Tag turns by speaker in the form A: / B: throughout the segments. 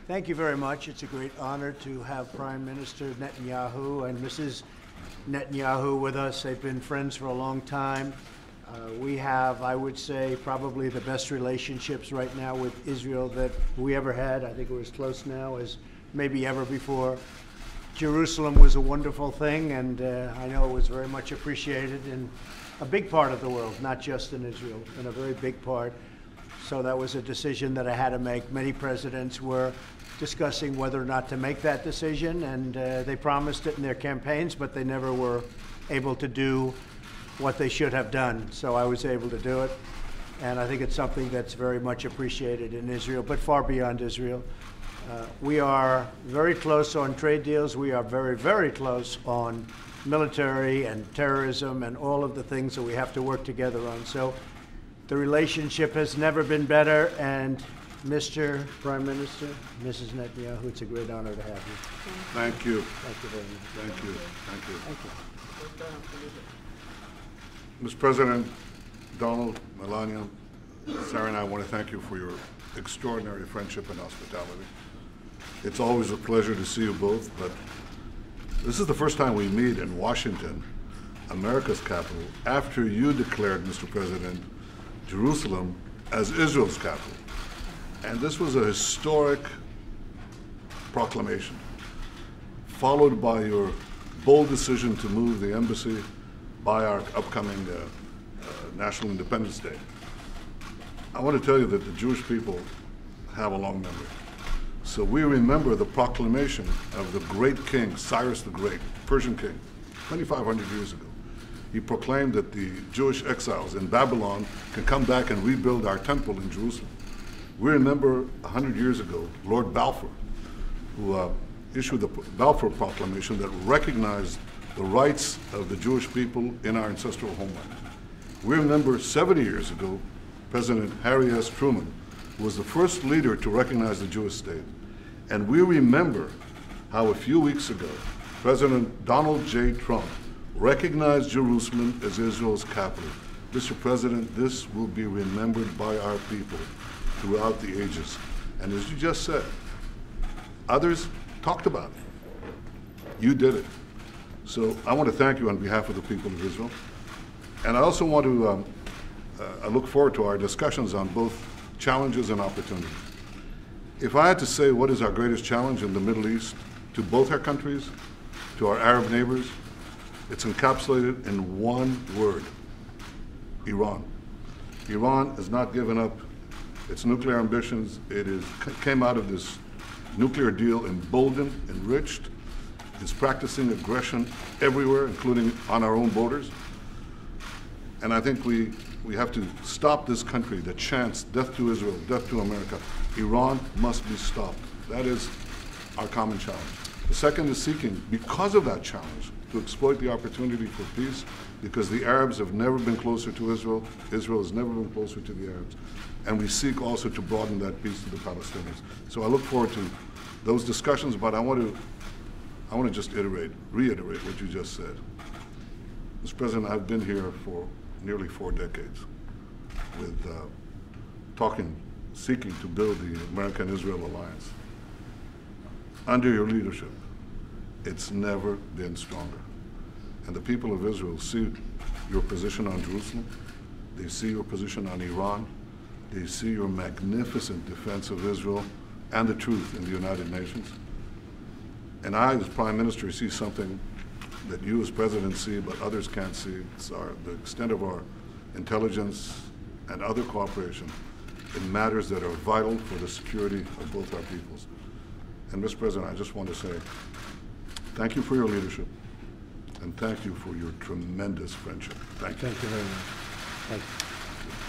A: Thank you very much. It's a great honor to have Prime Minister Netanyahu and Mrs. Netanyahu with us. They've been friends for a long time. We have, I would say, probably the best relationships right now with Israel that we ever had. I think we're as close now as maybe ever before. Jerusalem was a wonderful thing, and I know it was very much appreciated in a big part of the world, not just in Israel, in a very big part. So that was a decision that I had to make. Many presidents were discussing whether or not to make that decision, and they promised it in their campaigns, but they never were able to do what they should have done. So I was able to do it, and I think it's something that's very much appreciated in Israel, but far beyond Israel. We are very close on trade deals. We are very, very close on military and terrorism and all of the things that we have to work together on. So the relationship has never been better, and Mr. Prime Minister, Mrs. Netanyahu, it's a great honor to have you.
B: Thank you.
A: Thank you very much.
B: Thank you. Thank you.
A: Thank you.
B: Mr. President, Donald, Melania, Sarah and I want to thank you for your extraordinary friendship and hospitality. It's always a pleasure to see you both, but this is the first time we meet in Washington, America's capital, after you declared, Mr. President, Jerusalem as Israel's capital. And this was a historic proclamation, followed by your bold decision to move the embassy by our upcoming National Independence Day. I want to tell you that the Jewish people have a long memory. So we remember the proclamation of the great king, Cyrus the Great, Persian king, 2,500 years ago. He proclaimed that the Jewish exiles in Babylon can come back and rebuild our temple in Jerusalem. We remember 100 years ago, Lord Balfour, who issued the Balfour Proclamation that recognized the rights of the Jewish people in our ancestral homeland. We remember 70 years ago, President Harry S. Truman was the first leader to recognize the Jewish state. And we remember how a few weeks ago, President Donald J. Trump recognized Jerusalem as Israel's capital. Mr. President, this will be remembered by our people throughout the ages. And as you just said, others talked about it. You did it. So I want to thank you on behalf of the people of Israel. And I also want to I look forward to our discussions on both challenges and opportunities. If I had to say what is our greatest challenge in the Middle East to both our countries, to our Arab neighbors, it's encapsulated in one word: Iran. Iran has not given up its nuclear ambitions. It came out of this nuclear deal emboldened, enriched. It's practicing aggression everywhere, including on our own borders. And I think we have to stop this country that chants death to Israel, death to America. Iran must be stopped. That is our common challenge. The second is seeking, because of that challenge, to exploit the opportunity for peace, because the Arabs have never been closer to Israel. Israel has never been closer to the Arabs. And we seek also to broaden that peace to the Palestinians. So I look forward to those discussions, but I want to just reiterate what you just said. Mr. President, I've been here for nearly 4 decades with seeking to build the American-Israel alliance. Under your leadership, it's never been stronger. And the people of Israel see your position on Jerusalem. They see your position on Iran. They see your magnificent defense of Israel and the truth in the United Nations. And I, as Prime Minister, see something that you as President see, but others can't see. It's the extent of our intelligence and other cooperation in matters that are vital for the security of both our peoples. And Mr. President, I just want to say thank you for your leadership, and thank you for your tremendous friendship. Thank you.
A: Thank you very much. Thank you.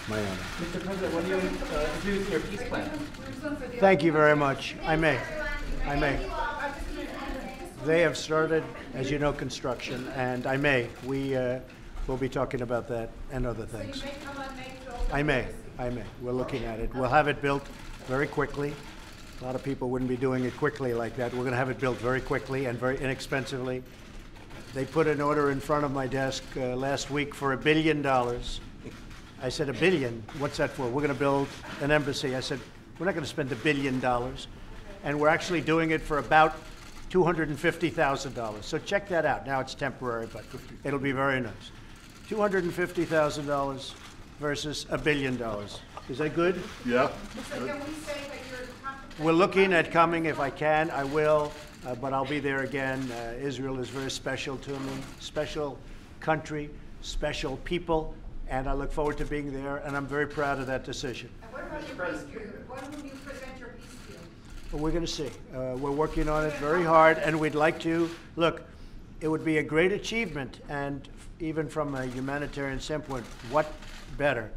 A: My honor.
C: Mr. President, when you introduce your peace plan?
A: Thank you very much. I may. They have started, as you know, construction, and I may. We will be talking about that and other things. I may. We're looking at it. We'll have it built very quickly. A lot of people wouldn't be doing it quickly like that. We're going to have it built very quickly and very inexpensively. They put an order in front of my desk last week for $1 billion. I said, $1 billion? What's that for? We're going to build an embassy. I said, we're not going to spend $1 billion. and we're actually doing it for about $250,000. So check that out. Now it's temporary, but it'll be very nice. $250,000 versus $1 billion. Is that good?
B: Yeah?
D: So can we say that you're
A: We're looking at coming. If I can, I will, but I'll be there again. Israel is very special to me, special country, special people, and I look forward to being there, and I'm very proud of that decision.
D: And what about your peace deal? When will you present your peace deal?
A: But we're going to see. We're working on it very hard, and we'd like to. Look, it would be a great achievement, and even from a humanitarian standpoint, what better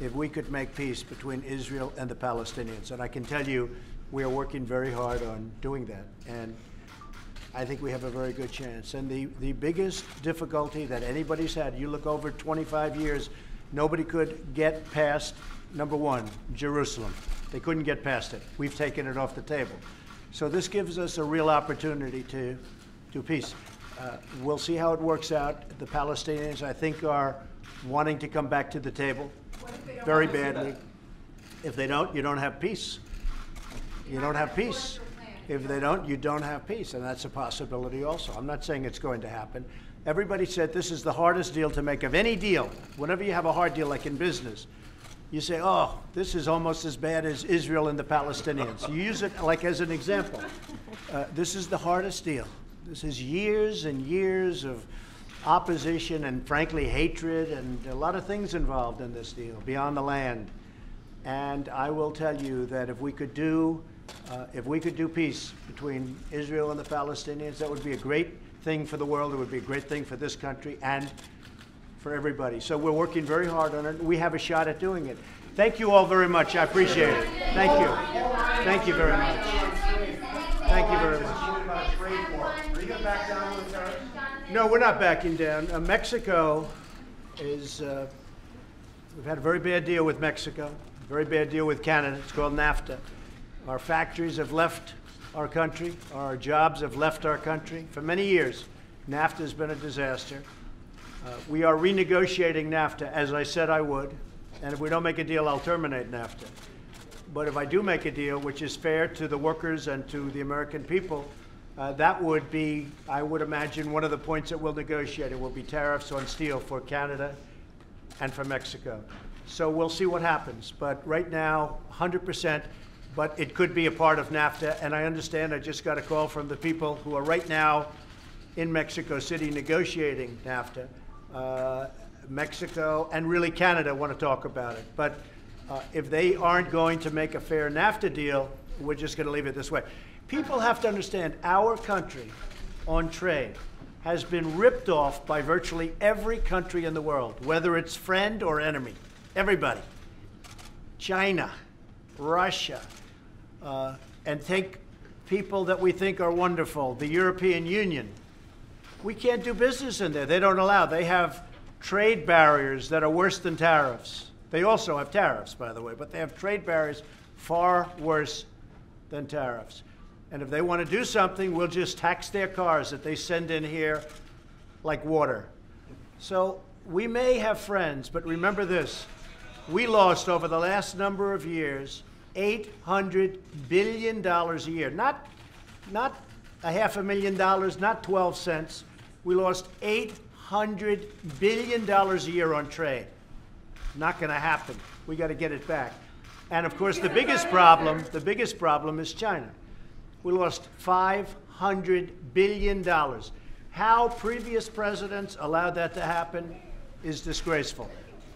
A: if we could make peace between Israel and the Palestinians. And I can tell you, we are working very hard on doing that, and I think we have a very good chance. And the biggest difficulty that anybody's had, you look over 25 years, nobody could get past, number one, Jerusalem. They couldn't get past it. We've taken it off the table. So this gives us a real opportunity to do peace. We'll see how it works out. The Palestinians, I think, are wanting to come back to the table very badly. If they don't, you don't have peace. You don't have peace. If they don't, you don't have peace, and that's a possibility also. I'm not saying it's going to happen. Everybody said this is the hardest deal to make of any deal. Whenever you have a hard deal, like in business, you say, oh, this is almost as bad as Israel and the Palestinians. You use it like as an example. This is the hardest deal. This is years and years of opposition and, frankly, hatred and a lot of things involved in this deal, beyond the land. And I will tell you that if we could do peace between Israel and the Palestinians, that would be a great thing for the world. It would be a great thing for this country and for everybody. So we're working very hard on it. We have a shot at doing it. Thank you all very much. I appreciate it. Thank you. Thank you very much. Thank you very much. Are you going to back down on the tariffs? No, we're not backing down. Mexico is, we've had a very bad deal with Mexico, a very bad deal with Canada. It's called NAFTA. Our factories have left our country. Our jobs have left our country. For many years, NAFTA has been a disaster. We are renegotiating NAFTA, as I said I would. And if we don't make a deal, I'll terminate NAFTA. But if I do make a deal, which is fair to the workers and to the American people, that would be, I would imagine, one of the points that we'll negotiate. It will be tariffs on steel for Canada and for Mexico. So we'll see what happens. But right now, 100%. But it could be a part of NAFTA, and I understand. I just got a call from the people who are right now in Mexico City negotiating NAFTA. Mexico and really Canada want to talk about it. But if they aren't going to make a fair NAFTA deal, we're just going to leave it this way. People have to understand our country on trade has been ripped off by virtually every country in the world, whether it's friend or enemy. Everybody. China, Russia, and take people that we think are wonderful, the European Union. We can't do business in there. They don't allow. They have trade barriers that are worse than tariffs. They also have tariffs, by the way, but they have trade barriers far worse than tariffs. And if they want to do something, we'll just tax their cars that they send in here like water. So we may have friends, but remember this. We lost over the last number of years $800 billion a year. Not $500,000, not 12 cents. We lost $800 billion a year on trade. Not going to happen. We got to get it back. And of course, the biggest problem is China. We lost $500 billion. How previous presidents allowed that to happen is disgraceful.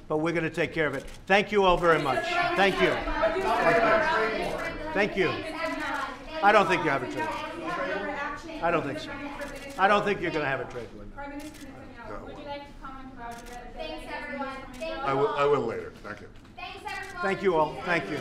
A: But we're going to take care of it. Thank you all very much. Thank you. Thank you. I don't think you have a trade war. I don't think so. I don't think you're going to have a trade war.
D: Prime Minister Netanyahu, would you like to comment about that?
E: Thanks, everyone.
B: I will later. Thank you.
E: Thanks, everyone.
A: Thank you all. Thank you.